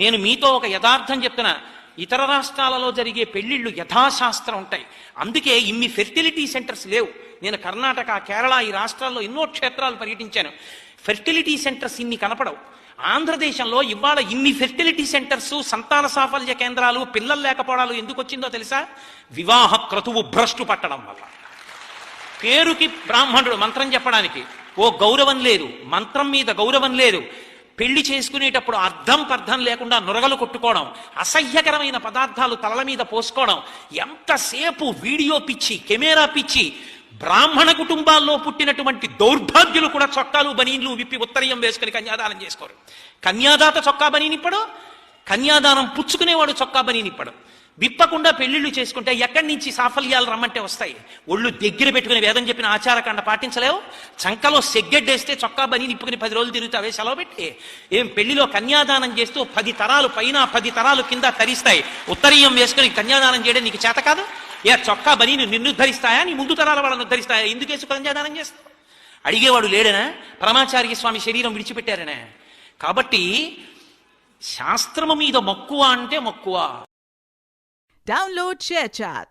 నేను మీతో ఒక యథార్థం చెప్తున్నా, ఇతర రాష్ట్రాలలో జరిగే పెళ్లిళ్ళు యథాశాస్త్రం ఉంటాయి. అందుకే ఇన్ని ఫెర్టిలిటీ సెంటర్స్ లేవు. నేను కర్ణాటక, కేరళ ఈ రాష్ట్రాల్లో ఎన్నో క్షేత్రాలు పర్యటించాను. ఫెర్టిలిటీ సెంటర్స్ ఇన్ని కనపడవు. ఆంధ్రదేశంలో ఇవాళ ఇన్ని ఫెర్టిలిటీ సెంటర్స్, సంతాన సాఫల్య కేంద్రాలు, పిల్లలు లేకపోవడాలు ఎందుకు వచ్చిందో తెలుసా? వివాహ క్రతువు భ్రష్టు పట్టడం వల్ల. పేరుకి బ్రాహ్మణుడు మంత్రం చెప్పడానికి ఓ గౌరవం లేదు, మంత్రం మీద గౌరవం లేదు. పెళ్లి చేసుకునేటప్పుడు అర్థం పర్థం లేకుండా నురగలు కొట్టుకోవడం, అసహ్యకరమైన పదార్థాలు తలల మీద పోసుకోవడం, ఎంతసేపు వీడియో పిచ్చి, కెమెరా పిచ్చి. బ్రాహ్మణ కుటుంబాల్లో పుట్టినటువంటి దౌర్భాగ్యులు కూడా చొక్కాలు బనీన్లు విప్పి ఉత్తరీయం వేసుకుని కన్యాదానం చేసుకోరు. కన్యాదాత చొక్కా బనీనిప్పడు, కన్యాదానం పుచ్చుకునేవాడు చొక్కా బనీనిప్పడు. విప్పకుండా పెళ్లిళ్ళు చేసుకుంటే ఎక్కడి నుంచి సాఫల్యాలు రమ్మంటే వస్తాయి? ఒళ్ళు దగ్గర పెట్టుకుని వేదం చెప్పిన ఆచారకాండ పాటించలేవు. చంకలో సెగ్గెడ్డేస్తే చొక్కా బని నిప్పుకుని 10 రోజులు తిరుగుతావే సెలవు పెట్టి. ఏం పెళ్లిలో కన్యాదానం చేస్తూ 10 తరాలు పైన 10 తరాలు కింద తరిస్తాయి. ఉత్తరీయం వేసుకుని కన్యాదానం చేయడం నీకు చేత కాదు? ఏ చొక్కా బని నిన్ను ధరిస్తాయా, నీ ముందు తరాల వాళ్ళను ధరిస్తాయా? ఎందుకు వేసు కన్యాదానం చేస్తావు? అడిగేవాడు లేడనా? పరమాచార్య స్వామి శరీరం విడిచిపెట్టారనే. కాబట్టి శాస్త్రము మీద మక్కువ అంటే మక్కువ. Download ShareChat.